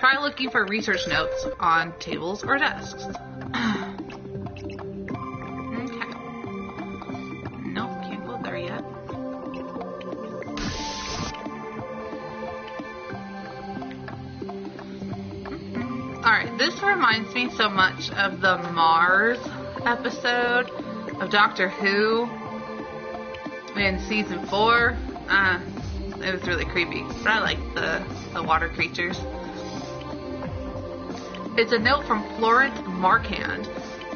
Try looking for research notes on tables or desks. Okay. Nope, can't go there yet. Alright, this reminds me so much of the Mars episode of Doctor Who in season 4. It was really creepy, but I like the water creatures. It's a note from Florent Marquand,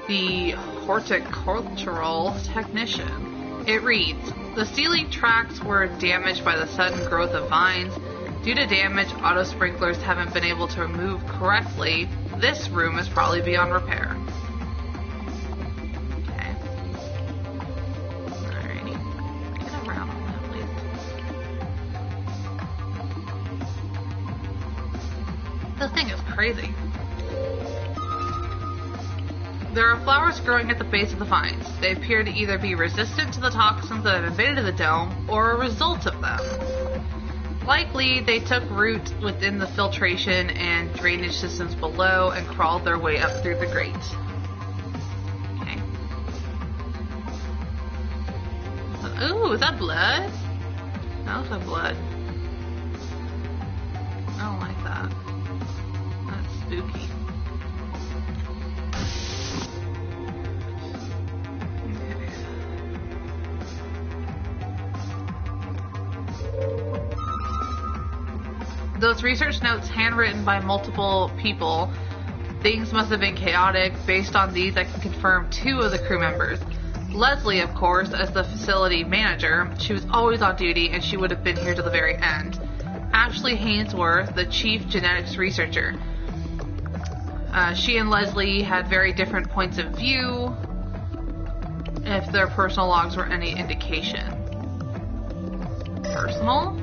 the horticultural technician. It reads, "The ceiling tracks were damaged by the sudden growth of vines. Due to damage auto sprinklers haven't been able to remove correctly, this room is probably beyond repair." Okay. Alrighty. Get around on that, please. This thing is crazy. There are flowers growing at the base of the vines. They appear to either be resistant to the toxins that have invaded the dome, or a result of them. Likely, they took root within the filtration and drainage systems below and crawled their way up through the grate. Okay. Ooh, is that blood? That looks like blood. I don't like that. That's spooky. Those research notes handwritten by multiple people, things must have been chaotic. Based on these, I can confirm 2 of the crew members. Leslie, of course, as the facility manager, she was always on duty and she would have been here to the very end. Ashley Hainsworth, the chief genetics researcher. She and Leslie had very different points of view, if their personal logs were any indication. Personal?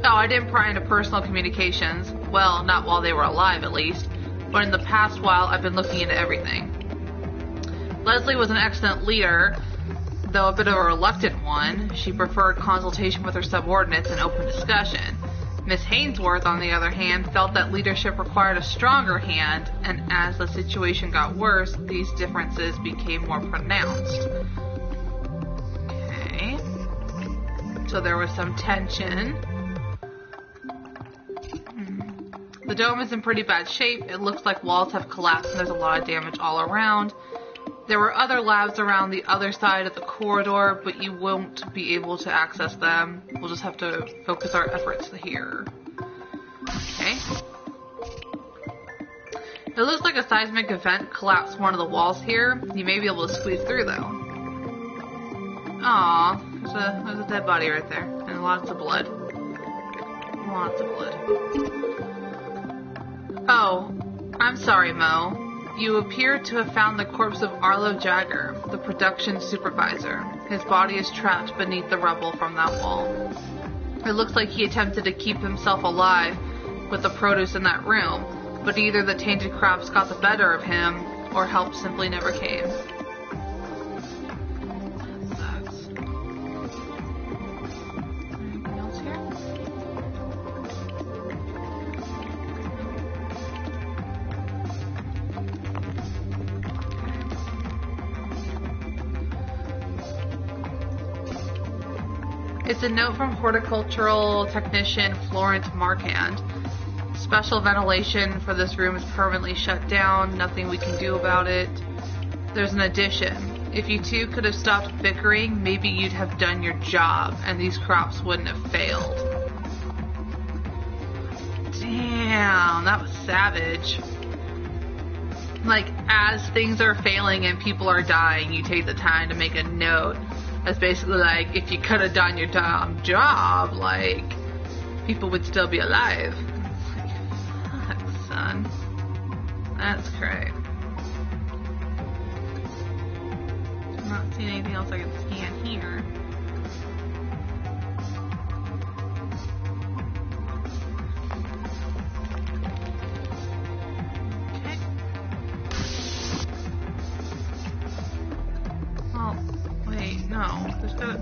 Oh, I didn't pry into personal communications. Well, not while they were alive, at least. But in the past while, I've been looking into everything. Leslie was an excellent leader, though a bit of a reluctant one. She preferred consultation with her subordinates and open discussion. Miss Hainsworth, on the other hand, felt that leadership required a stronger hand, and as the situation got worse, these differences became more pronounced. Okay. So there was some tension. The dome is in pretty bad shape. It looks like walls have collapsed and there's a lot of damage all around. There were other labs around the other side of the corridor, but you won't be able to access them. We'll just have to focus our efforts here. Okay. It looks like a seismic event collapsed one of the walls here. You may be able to squeeze through though. Aww, there's a dead body right there. And lots of blood. Lots of blood. Oh, I'm sorry, Mo. You appear to have found the corpse of Arlo Jagger, the production supervisor. His body is trapped beneath the rubble from that wall. It looks like he attempted to keep himself alive with the produce in that room, but either the tainted crops got the better of him, or help simply never came. That sucks. Anything else here? It's a note from horticultural technician Florent Marquand. Special ventilation for this room is permanently shut down. Nothing we can do about it. There's an addition. If you two could have stopped bickering, maybe you'd have done your job, and these crops wouldn't have failed. Damn, that was savage. Like, as things are failing and people are dying, you take the time to make a note. That's basically like, if you could have done your damn job, like, people would still be alive. It's like, fuck, son. That's great. I'm not seeing anything else I can scan here. Okay. Well, wait, no. There's gotta...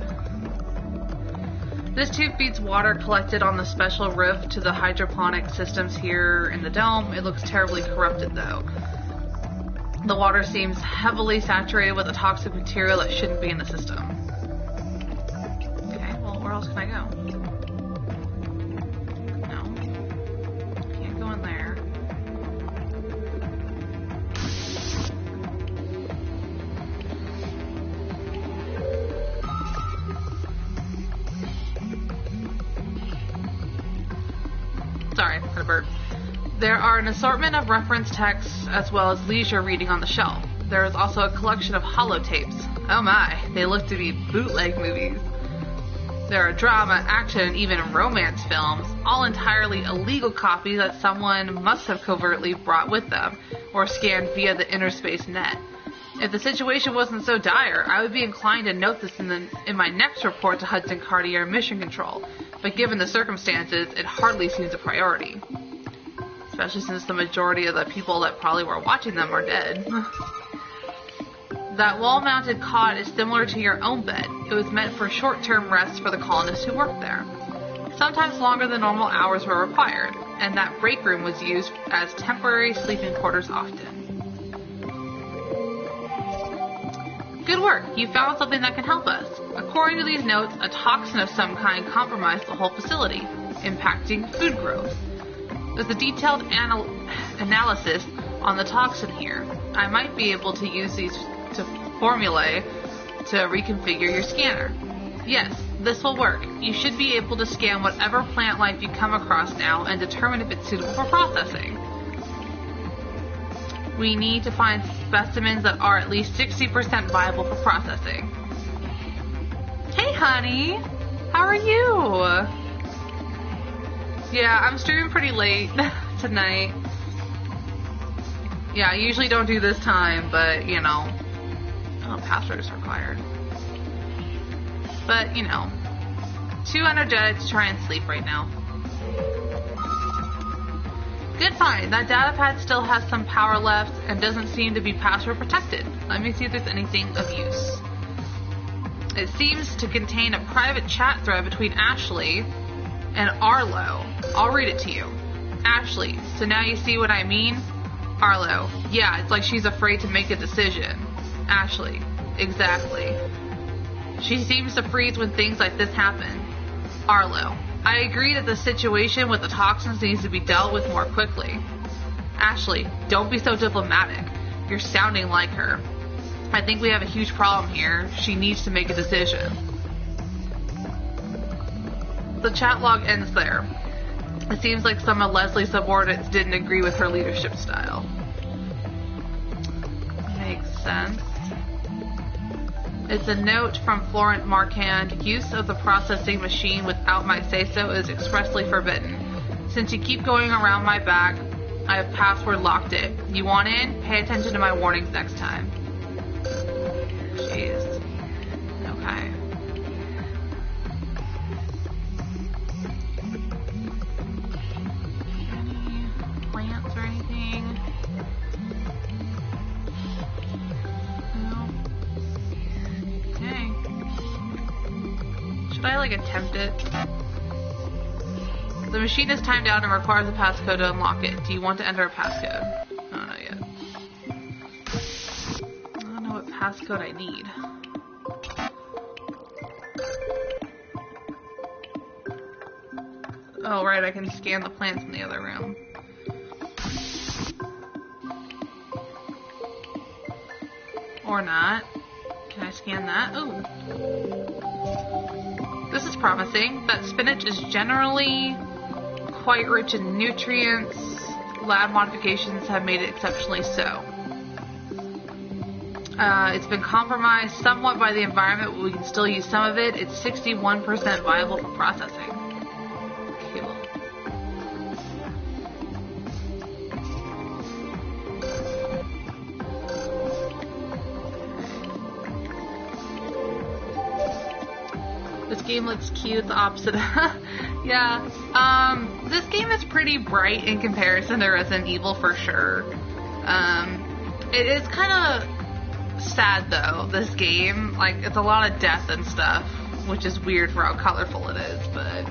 This tube feeds water collected on the special roof to the hydroponic systems here in the dome. It looks terribly corrupted, though. The water seems heavily saturated with a toxic material that shouldn't be in the system. Okay, well, where else can I go? No. Can't go in there. Sorry, had a burp. There are an assortment of reference texts as well as leisure reading on the shelf. There is also a collection of holotapes. Oh my, they look to be bootleg movies. There are drama, action, and even romance films, all entirely illegal copies that someone must have covertly brought with them or scanned via the interspace net. If the situation wasn't so dire, I would be inclined to note this in my next report to Hudson Cartier Mission Control, but given the circumstances, it hardly seems a priority. Especially since the majority of the people that probably were watching them are dead. That wall-mounted cot is similar to your own bed. It was meant for short-term rest for the colonists who worked there. Sometimes longer than normal hours were required, and that break room was used as temporary sleeping quarters often. Good work! You found something that can help us. According to these notes, a toxin of some kind compromised the whole facility, impacting food growth. There's a detailed analysis on the toxin here. I might be able to use these formulae to reconfigure your scanner. Yes, this will work. You should be able to scan whatever plant life you come across now and determine if it's suitable for processing. We need to find specimens that are at least 60% viable for processing. Hey honey, how are you? Yeah, I'm streaming pretty late tonight. Yeah, I usually don't do this time, but you know, password is required. But you know, too energetic to try and sleep right now. Good find. That data pad still has some power left and doesn't seem to be password protected. Let me see if there's anything of use. It seems to contain a private chat thread between Ashley and Arlo. I'll read it to you. Ashley, so now you see what I mean? Arlo, yeah, it's like she's afraid to make a decision. Ashley, exactly. She seems to freeze when things like this happen. Arlo, I agree that the situation with the toxins needs to be dealt with more quickly. Ashley, don't be so diplomatic. You're sounding like her. I think we have a huge problem here. She needs to make a decision. The chat log ends there. It seems like some of Leslie's subordinates didn't agree with her leadership style. Makes sense. It's a note from Florent Marquand. Use of the processing machine without my say-so is expressly forbidden. Since you keep going around my back, I have password locked it. You want in? Pay attention to my warnings next time. Jeez. Okay. Any plants or anything? No. Okay. Should I, like, attempt it? The machine is timed out and requires a passcode to unlock it. Do you want to enter a passcode? I don't know yet. I don't know what passcode I need. Oh, right, I can scan the plants in the other room. Or not. Can I scan that? Ooh. This is promising. That spinach is generally quite rich in nutrients. Lab modifications have made it exceptionally so. It's been compromised somewhat by the environment, but we can still use some of it. It's 61% viable for processing. Cool. This game looks cute, the opposite. Yeah. This game is pretty bright in comparison to Resident Evil for sure. It is kind of sad though, this game. Like, it's a lot of death and stuff. which is weird for how colorful it is, but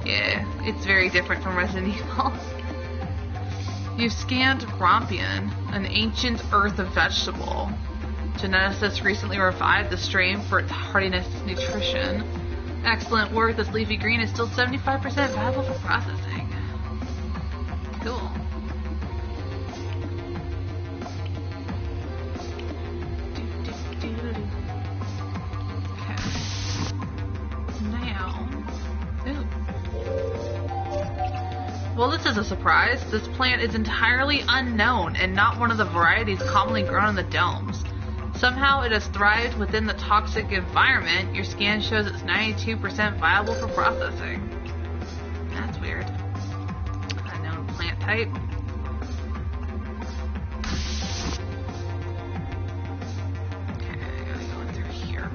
yeah, it's very different from Resident Evil. You've scanned Rompion, an ancient earth of vegetable. Geneticists recently revived the strain for its hardiness and nutrition. Excellent work, this leafy green is still 75% viable for processing. Cool. Well, this is a surprise. This plant is entirely unknown and not one of the varieties commonly grown in the domes. Somehow it has thrived within the toxic environment. Your scan shows it's 92% viable for processing. That's weird. Unknown plant type. Okay, I gotta go in through here.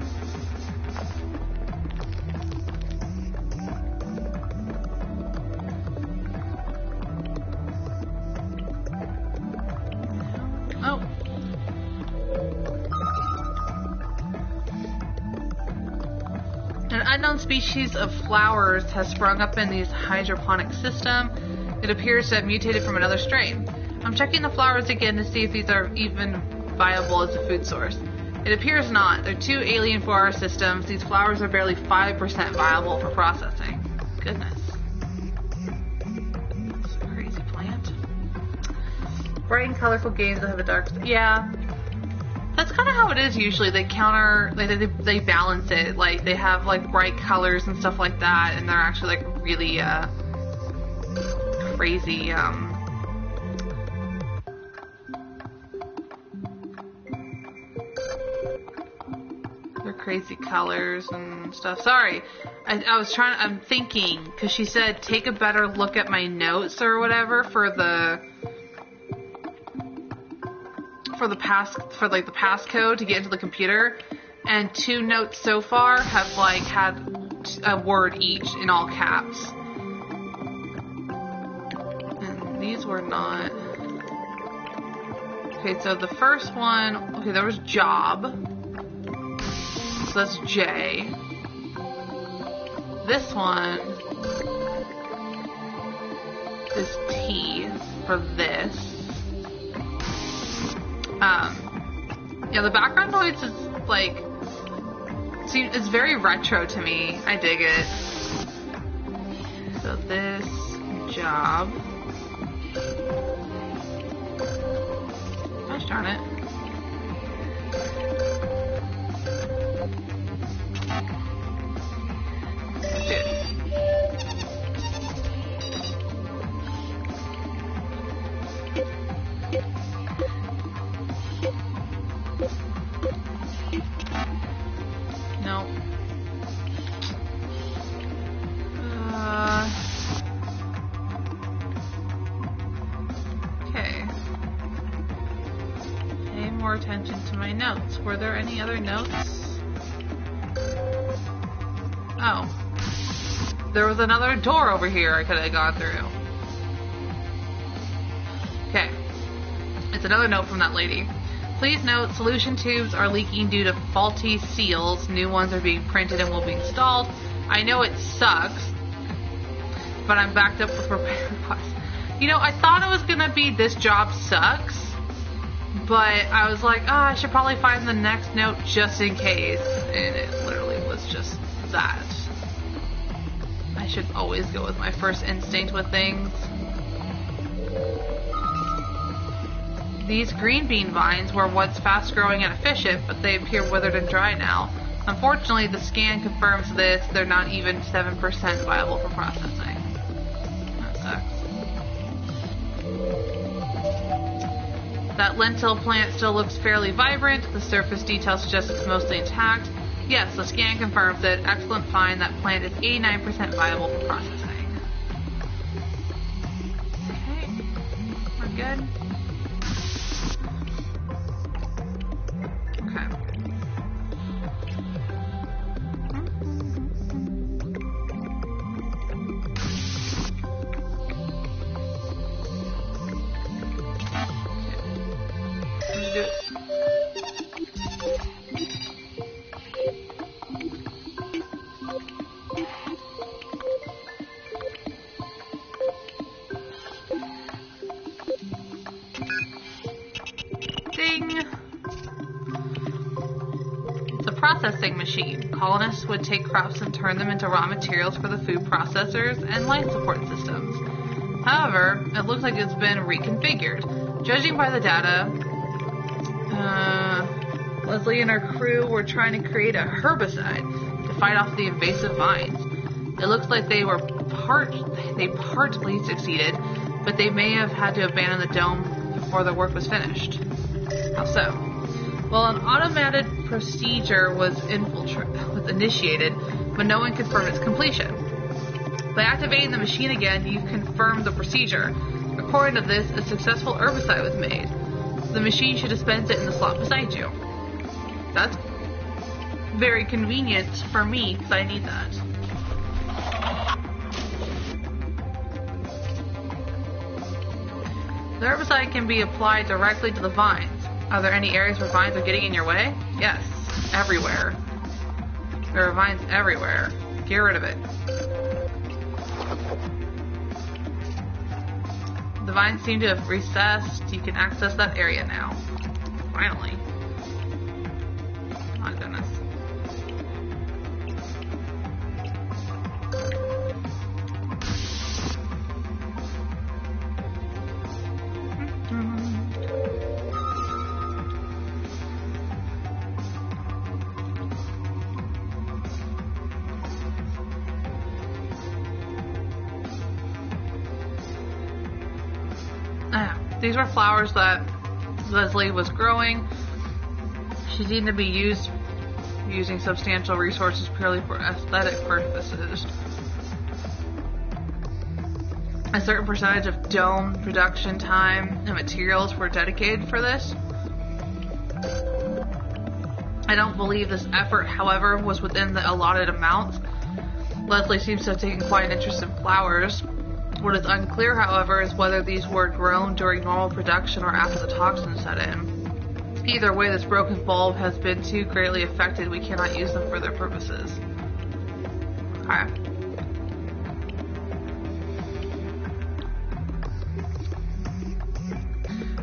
Oh. An unknown species of flowers has sprung up in this hydroponic system. It appears to have mutated from another strain. I'm checking the flowers again to see if these are even viable as a food source. It appears not. They're too alien for our systems. These flowers are barely 5% viable for processing. Goodness. Crazy plant. Bright and colorful games that have a dark... Yeah. That's kind of how it is usually. They counter... They balance it. Like, they have, like, bright colors and stuff like that. And they're actually, like, really, crazy, They're crazy colors and stuff. Sorry. I was trying... I'm thinking, because she said, take a better look at my notes or whatever for the passcode to get into the computer, and 2 notes so far have like had a word each in all caps, and these were not. Okay, so the first one, okay, there was job, so that's J. This one is T for this. Yeah, the background noise is like, it's very retro to me. I dig it. So this job. Gosh darn it. Let's do it. No. Okay. Pay more attention to my notes. Were there any other notes? Oh. There was another door over here I could have gone through. Okay. It's another note from that lady. Please note, solution tubes are leaking due to faulty seals. New ones are being printed and will be installed. I know it sucks, but I'm backed up with repair requests. You know, I thought it was going to be this job sucks, but I was like, oh, I should probably find the next note just in case. And it literally was just that. I should always go with my first instinct with things. These green bean vines were once fast growing and efficient, but they appear withered and dry now. Unfortunately, the scan confirms this. They're not even 7% viable for processing. That sucks. That lentil plant still looks fairly vibrant. The surface details suggest it's mostly intact. Yes, the scan confirms it. Excellent find. That plant is 89% viable for processing. Okay. We're good. Ding! It's a processing machine. Colonists would take crops and turn them into raw materials for the food processors and life support systems. However, it looks like it's been reconfigured. Judging by the data, Leslie and her crew were trying to create a herbicide to fight off the invasive vines. It looks like they partly succeeded, but they may have had to abandon the dome before the work was finished. How so? Well, an automated procedure was initiated, but no one confirmed its completion. By activating the machine again, you confirmed the procedure. According to this, a successful herbicide was made. The machine should dispense it in the slot beside you. That's very convenient for me, because I need that. The herbicide can be applied directly to the vines. Are there any areas where vines are getting in your way? Yes, everywhere. There are vines everywhere. Get rid of it. The vines seem to have recessed. You can access that area now. Finally. Oh, goodness. These were flowers that Leslie was growing. She seemed to be using substantial resources purely for aesthetic purposes. A certain percentage of dome production time and materials were dedicated for this. I don't believe this effort, however, was within the allotted amounts. Leslie seems to have taken quite an interest in flowers. What is unclear, however, is whether these were grown during normal production or after the toxins set in. Either way, this broken bulb has been too greatly affected. We cannot use them for their purposes. Okay.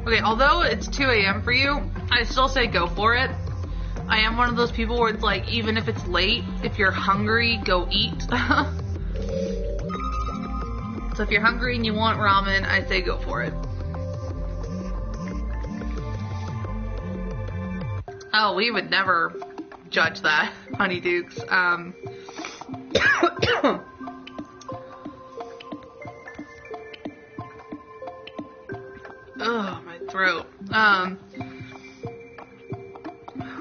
Okay, although it's 2 a.m. for you, I still say go for it. I am one of those people where it's like, even if it's late, if you're hungry, go eat. So if you're hungry and you want ramen, I say go for it. Oh, we would never judge that, Honeydukes. Oh, my throat. Oh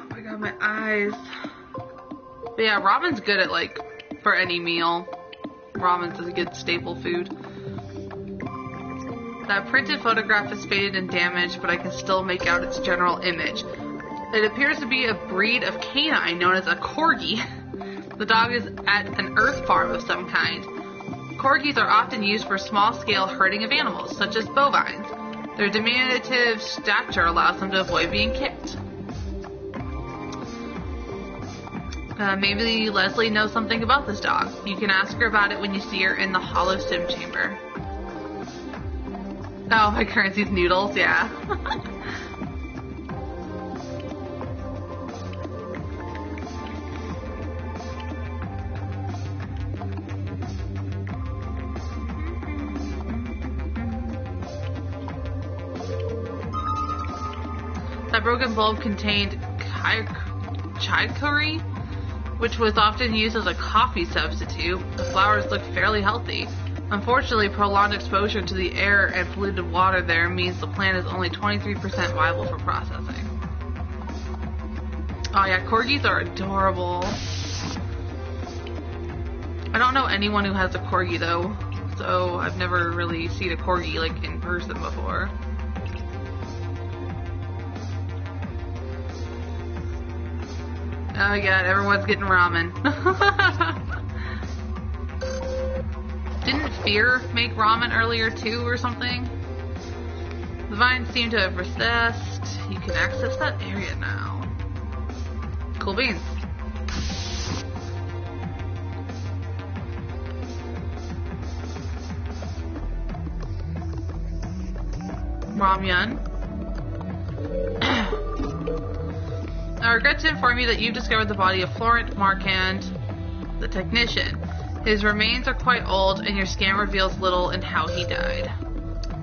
my god, my eyes. But yeah, ramen's good at, like, for any meal. Ramen's a good staple food. That printed photograph is faded and damaged, but I can still make out its general image. It appears to be a breed of canine known as a corgi. The dog is at an earth farm of some kind. Corgis are often used for small-scale herding of animals, such as bovines. Their diminutive stature allows them to avoid being kicked. Maybe Leslie knows something about this dog. You can ask her about it when you see her in the hollow sim chamber. Oh, my currency's noodles, yeah. That broken bulb contained chicory, which was often used as a coffee substitute. The flowers look fairly healthy. Unfortunately, prolonged exposure to the air and polluted water there means the plant is only 23% viable for processing. Oh yeah, corgis are adorable. I don't know anyone who has a corgi though, so I've never really seen a corgi like in person before. Oh yeah, everyone's getting ramen. Didn't Fear make ramen earlier too or something? The vines seem to have recessed. You can access that area now. Cool beans. Ramyun. I regret to inform you that you've discovered the body of Florent Marquand, the technician. His remains are quite old, and your scan reveals little in how he died.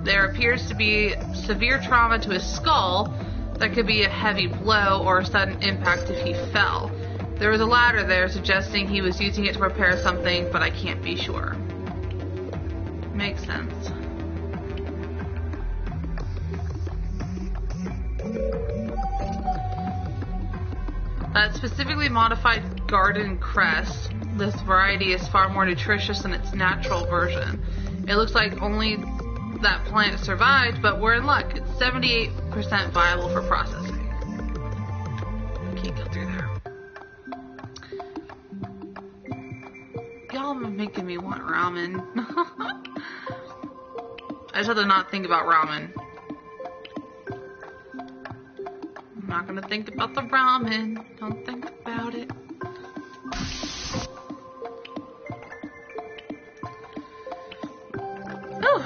There appears to be severe trauma to his skull that could be a heavy blow or a sudden impact if he fell. There was a ladder there suggesting he was using it to repair something, but I can't be sure. Makes sense. That specifically modified garden cress. This variety is far more nutritious than its natural version. It looks like only that plant survived, but we're in luck. It's 78% viable for processing. Can't get through there. Y'all are making me want ramen. I just have to not think about ramen. I'm not gonna think about the ramen. Don't think about it. Ooh.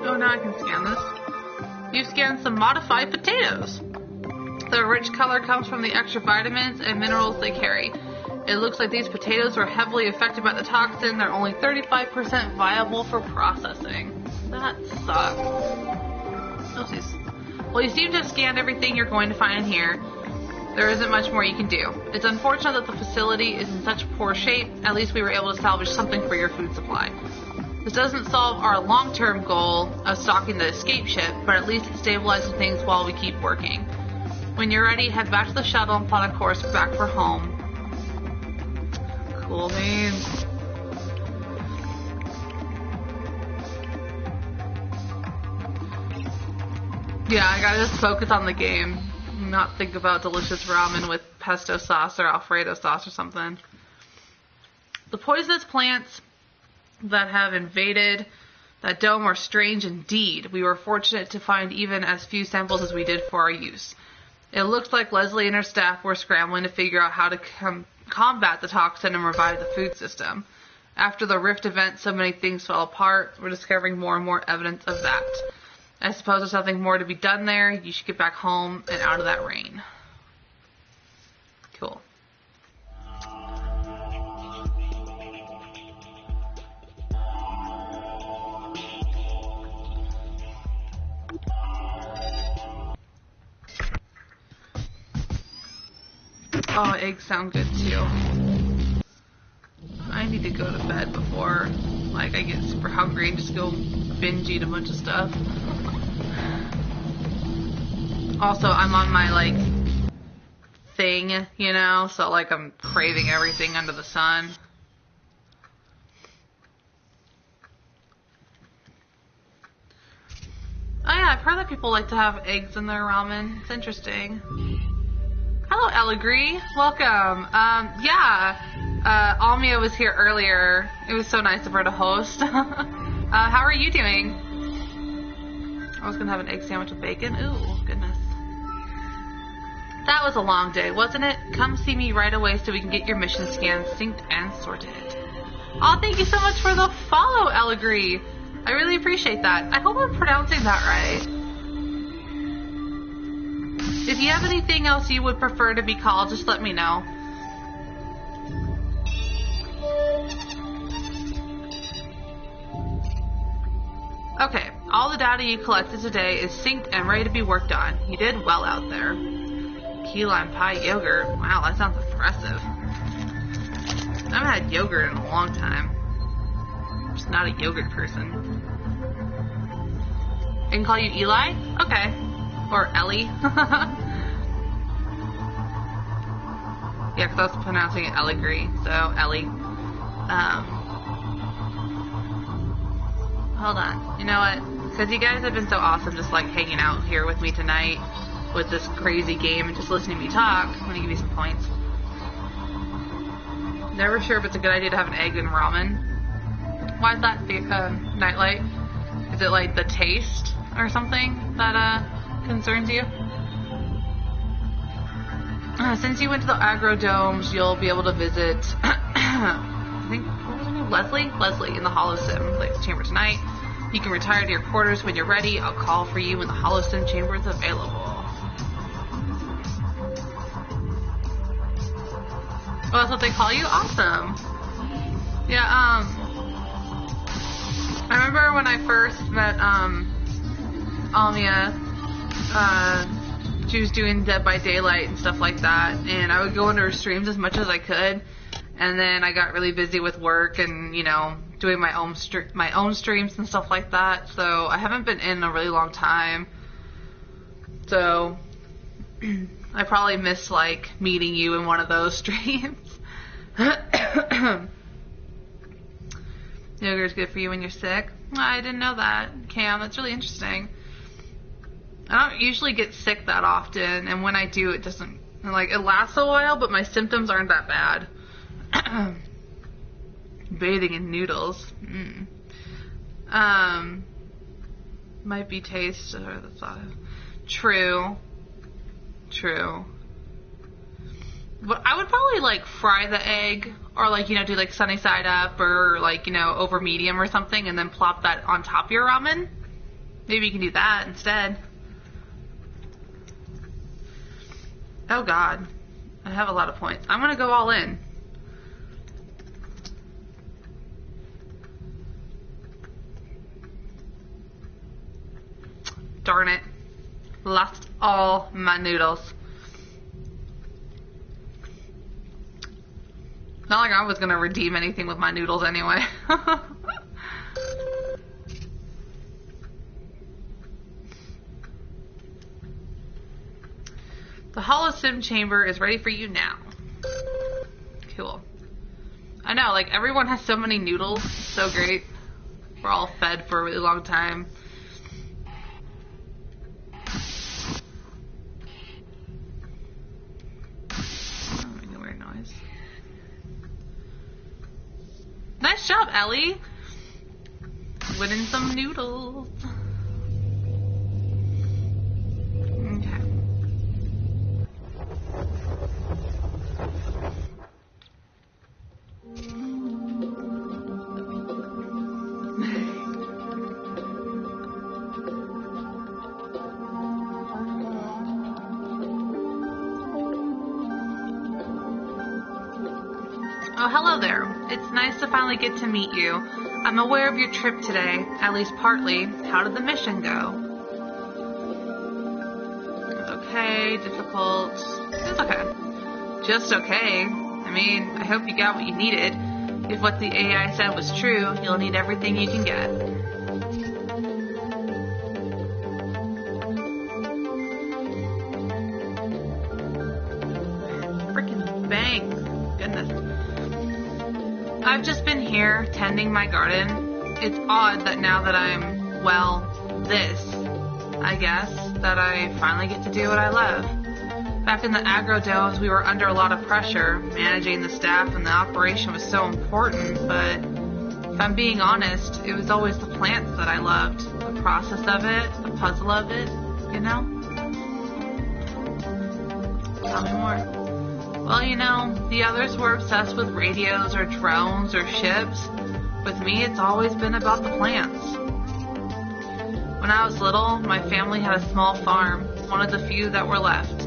Oh, now I can scan this. You've scanned some modified potatoes. Their rich color comes from the extra vitamins and minerals they carry. It looks like these potatoes were heavily affected by the toxin. They're only 35% viable for processing. That sucks. Well, you seem to have scanned everything you're going to find in here. There isn't much more you can do. It's unfortunate that the facility is in such poor shape. At least we were able to salvage something for your food supply. This doesn't solve our long-term goal of stocking the escape ship, but at least it stabilizes things while we keep working. When you're ready, head back to the shuttle and plot a course back for home. Cool beans. Yeah, I gotta just focus on the game. Not think about delicious ramen with pesto sauce or Alfredo sauce or something. The poisonous plants that have invaded that dome are strange indeed. We were fortunate to find even as few samples as we did for our use. It looks like Leslie and her staff were scrambling to figure out how to combat the toxin and revive the food system. After the Rift event, so many things fell apart. We're discovering more and more evidence of that. I suppose there's nothing more to be done there. You should get back home and out of that rain. Cool. Oh, eggs sound good too. I need to go to bed before, like, I get super hungry and just go binge eat a bunch of stuff. Also, I'm on my, like, thing, you know, so, like, I'm craving everything under the sun. Oh yeah, I've heard that people like to have eggs in their ramen. It's interesting. Hello, Ellagree. Welcome. Almia was here earlier. It was so nice of her to host. How are you doing? I was going to have an egg sandwich with bacon. Ooh, goodness. That was a long day, wasn't it? Come see me right away so we can get your mission scans synced and sorted. Oh, thank you so much for the follow, Ellagree. I really appreciate that. I hope I'm pronouncing that right. If you have anything else you would prefer to be called, just let me know. Okay, all the data you collected today is synced and ready to be worked on. You did well out there. Key lime pie yogurt. Wow, that sounds impressive. I haven't had yogurt in a long time. I'm just not a yogurt person. I can call you Eli? Okay. Or Ellie. Yeah, because I was pronouncing it Ellagree, so Ellie. Hold on. You know what? Because you guys have been so awesome just, like, hanging out here with me tonight with this crazy game and just listening to me talk. I'm going to give you some points. Never sure if it's a good idea to have an egg in ramen. Why is that, Nightlight? Is it, like, the taste or something that, concerns you? Since you went to the agro domes, you'll be able to visit I think, what was her name? Leslie? Leslie in the Holosim. Like, chamber tonight. You can retire to your quarters when you're ready. I'll call for you when the Holosim chamber is available. Oh, that's what they call you? Awesome. Yeah, I remember when I first met, Almia, she was doing Dead by Daylight and stuff like that, and I would go into her streams as much as I could, and then I got really busy with work and, you know, doing my own streams and stuff like that, so I haven't been in a really long time, so I probably missed, like, meeting you in one of those streams. Yogurt's good for you when you're sick. I didn't know that, Cam. That's really interesting. I don't usually get sick that often, and when I do, it doesn't, like, it lasts a while, but my symptoms aren't that bad. Bathing in noodles. Might be taste or the thought of. True. But I would probably, like, fry the egg, or, like, you know, do, like, sunny side up, or, like, you know, over medium or something, and then plop that on top of your ramen. Maybe you can do that instead. Oh, God. I have a lot of points. I'm gonna go all in. Darn it. Lost all my noodles. Not like I was gonna redeem anything with my noodles anyway. The Holosim chamber is ready for you now. Cool. I know, like, everyone has so many noodles. So great. We're all fed for a really long time. Oh, making a weird noise. Nice job, Ellie. Winning some noodles. Okay. Oh, hello there. It's nice to finally get to meet you. I'm aware of your trip today, at least partly. How did the mission go? Okay, difficult. It's okay. Just okay. I mean, I hope you got what you needed. If what the AI said was true, you'll need everything you can get. Freaking bang. Goodness. I've just been here, tending my garden. It's odd that now that I'm, well, this, I guess, that I finally get to do what I love. Back in the agro domes, we were under a lot of pressure. Managing the staff and the operation was so important, but if I'm being honest, it was always the plants that I loved. The process of it, the puzzle of it, you know? Tell me more. Well, you know, the others were obsessed with radios or drones or ships. With me, it's always been about the plants. When I was little, my family had a small farm, one of the few that were left.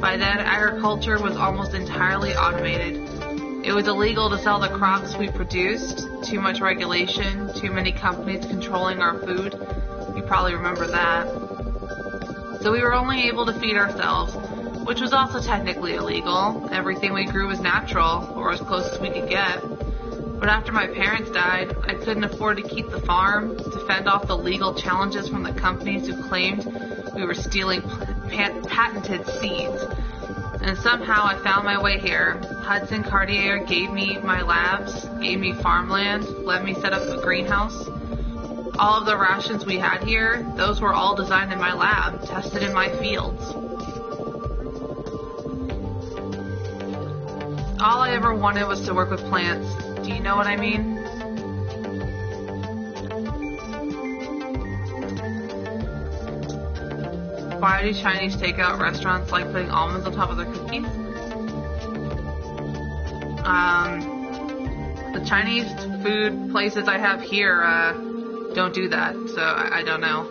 By then, agriculture was almost entirely automated. It was illegal to sell the crops we produced, too much regulation, too many companies controlling our food. You probably remember that. So we were only able to feed ourselves, which was also technically illegal. Everything we grew was natural, or as close as we could get. But after my parents died, I couldn't afford to keep the farm, to fend off the legal challenges from the companies who claimed we were stealing patented seeds. And somehow I found my way here. Hudson Cartier gave me my labs, gave me farmland, let me set up a greenhouse. All of the rations we had here, those were all designed in my lab, tested in my fields. All I ever wanted was to work with plants. Do you know what I mean? Why do Chinese takeout restaurants like putting almonds on top of their cookies? The The Chinese food places I have here don't do that, so I don't know.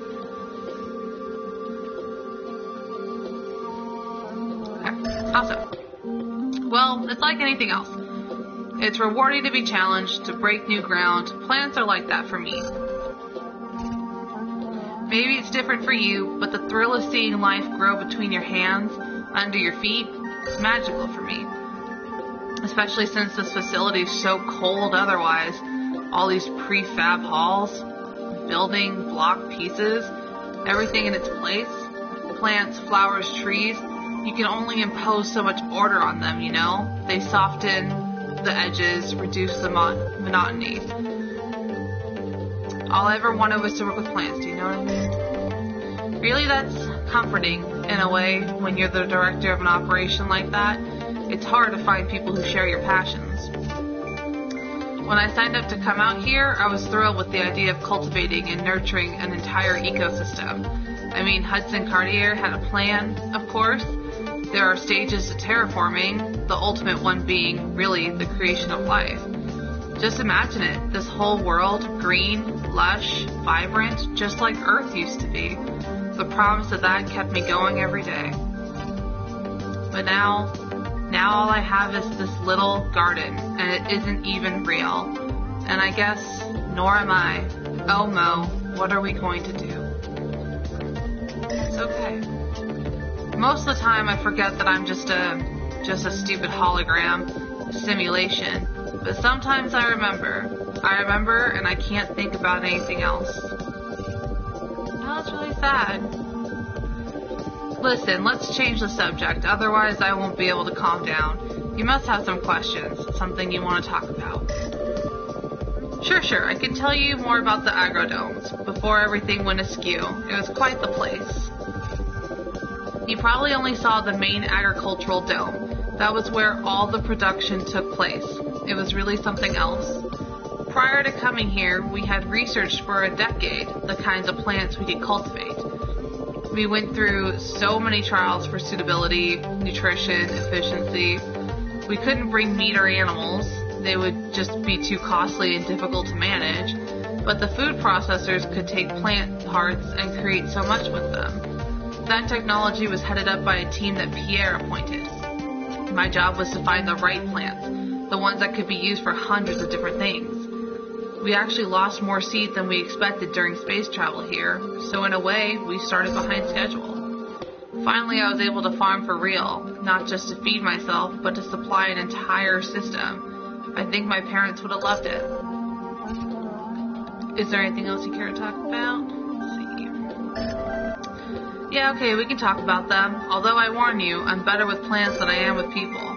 Okay. Awesome. Well, it's like anything else. It's rewarding to be challenged, to break new ground. Plants are like that for me. Maybe it's different for you, but the thrill of seeing life grow between your hands, under your feet, is magical for me. Especially since this facility is so cold otherwise. All these prefab halls, building block pieces, everything in its place. Plants, flowers, trees. You can only impose so much order on them, you know? They soften the edges, reduce the monotony. All I ever wanted was to work with plants, do you know what I mean? Really, that's comforting in a way when you're the director of an operation like that. It's hard to find people who share your passions. When I signed up to come out here, I was thrilled with the idea of cultivating and nurturing an entire ecosystem. I mean, Hudson Cartier had a plan, of course. There are stages to terraforming, the ultimate one being really the creation of life. Just imagine it, this whole world, green, lush, vibrant, just like Earth used to be. The promise of that kept me going every day. But now all I have is this little garden, and it isn't even real. And I guess, nor am I. Oh Mo, what are we going to do? It's okay. Most of the time I forget that I'm just a stupid hologram, simulation. But sometimes I remember and I can't think about anything else. That's really sad. Listen, let's change the subject, otherwise I won't be able to calm down. You must have some questions, something you want to talk about. Sure, I can tell you more about the agrodomes, before everything went askew. It was quite the place. You probably only saw the main agricultural dome. That was where all the production took place. It was really something else. Prior to coming here, we had researched for a decade the kinds of plants we could cultivate. We went through so many trials for suitability, nutrition, efficiency. We couldn't bring meat or animals. They would just be too costly and difficult to manage. But the food processors could take plant parts and create so much with them. That technology was headed up by a team that Pierre appointed. My job was to find the right plants, the ones that could be used for hundreds of different things. We actually lost more seed than we expected during space travel here, so in a way, we started behind schedule. Finally, I was able to farm for real, not just to feed myself, but to supply an entire system. I think my parents would have loved it. Is there anything else you care to talk about? Let's see. Yeah, okay, we can talk about them. Although I warn you, I'm better with plants than I am with people.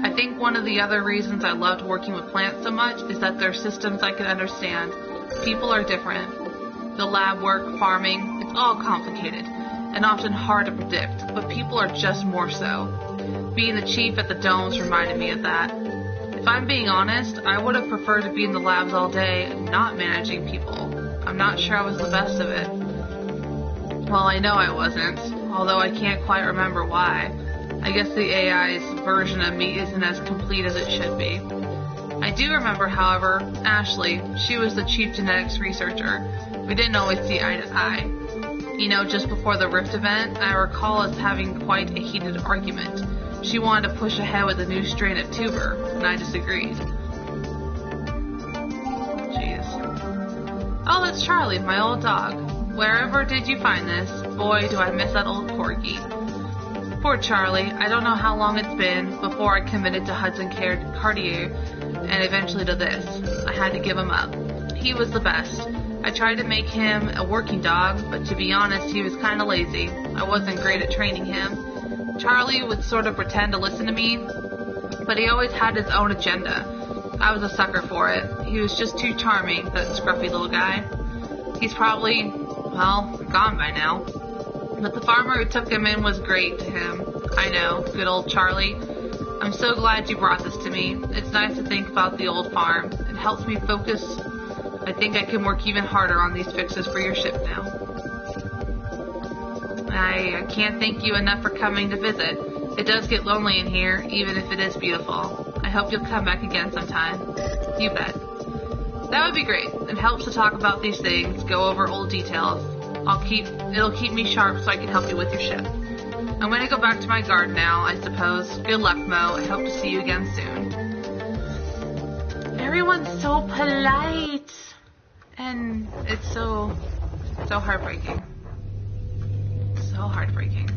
I think one of the other reasons I loved working with plants so much is that they're systems I can understand. People are different. The lab work, farming, it's all complicated and often hard to predict, but people are just more so. Being the chief at the domes reminded me of that. If I'm being honest, I would have preferred to be in the labs all day and not managing people. I'm not sure I was the best of it. Well, I know I wasn't, although I can't quite remember why. I guess the AI's version of me isn't as complete as it should be. I do remember, however, Ashley. She was the chief genetics researcher. We didn't always see eye to eye. You know, just before the Rift event, I recall us having quite a heated argument. She wanted to push ahead with a new strain of tuber, and I disagreed. Jeez. Oh, that's Charlie, my old dog. Wherever did you find this? Boy, do I miss that old corgi. Poor Charlie. I don't know how long it's been before I committed to Hudson Cartier and eventually to this. I had to give him up. He was the best. I tried to make him a working dog, but to be honest, he was kind of lazy. I wasn't great at training him. Charlie would sort of pretend to listen to me, but he always had his own agenda. I was a sucker for it. He was just too charming, that scruffy little guy. He's probably, well, gone by now. But the farmer who took him in was great to him. I know, good old Charlie. I'm so glad you brought this to me. It's nice to think about the old farm. It helps me focus. I think I can work even harder on these fixes for your ship now. I can't thank you enough for coming to visit. It does get lonely in here, even if it is beautiful. I hope you'll come back again sometime. You bet. That would be great. It helps to talk about these things, go over old details. It'll keep me sharp so I can help you with your ship. I'm going to go back to my garden now, I suppose. Good luck, Mo. I hope to see you again soon. Everyone's so polite. And it's so heartbreaking. So heartbreaking.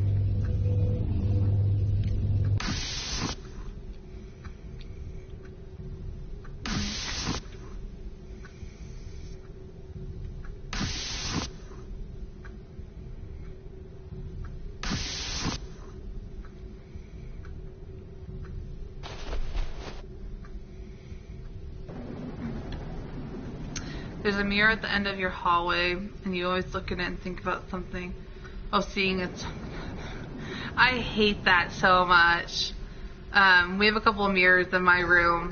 There's a mirror at the end of your hallway, and you always look at it and think about something. Oh, seeing it. I hate that so much. We have a couple of mirrors in my room,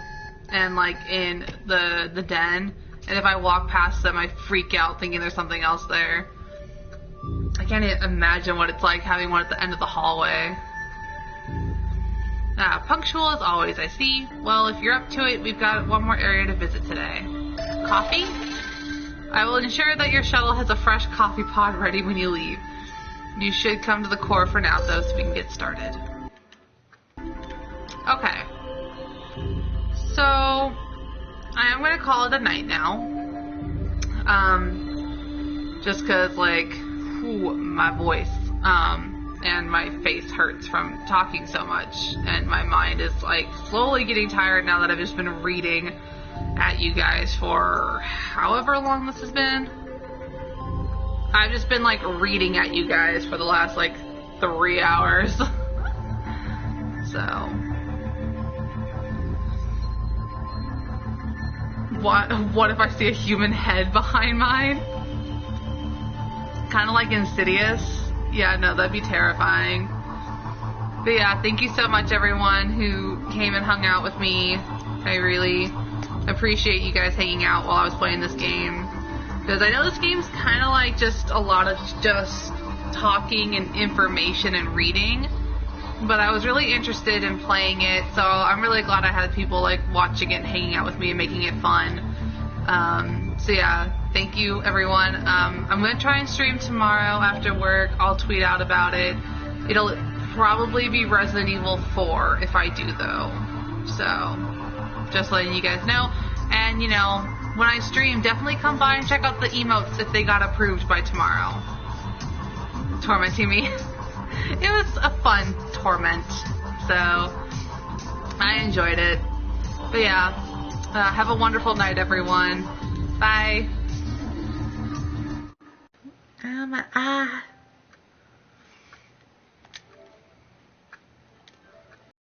and like in the den, and if I walk past them, I freak out thinking there's something else there. I can't even imagine what it's like having one at the end of the hallway. Punctual as always, I see. Well, if you're up to it, we've got one more area to visit today. Coffee? I will ensure that your shuttle has a fresh coffee pod ready when you leave. You should come to the core for now, though, so we can get started. Okay. So, I am going to call it a night now. Just because, like, my voice, and my face hurts from talking so much, and my mind is, like, slowly getting tired now that I've just been reading at you guys for however long this has been. I've just been like reading at you guys for the last like 3 hours. So what if I see a human head behind mine? Kind of like Insidious. Yeah, no, that'd be terrifying. But yeah, thank you so much everyone who came and hung out with me. I really appreciate you guys hanging out while I was playing this game, because I know this game's kind of like just a lot of just talking and information and reading, but I was really interested in playing it, so I'm really glad I had people like watching it and hanging out with me and making it fun. So yeah, thank you everyone. I'm going to try and stream tomorrow after work. I'll tweet out about it. It'll probably be Resident Evil 4 if I do though, so just letting you guys know. And you know, when I stream, definitely come by and check out the emotes if they got approved by tomorrow. Tormenting me. It was a fun torment, so I enjoyed it. But yeah, have a wonderful night everyone. Bye.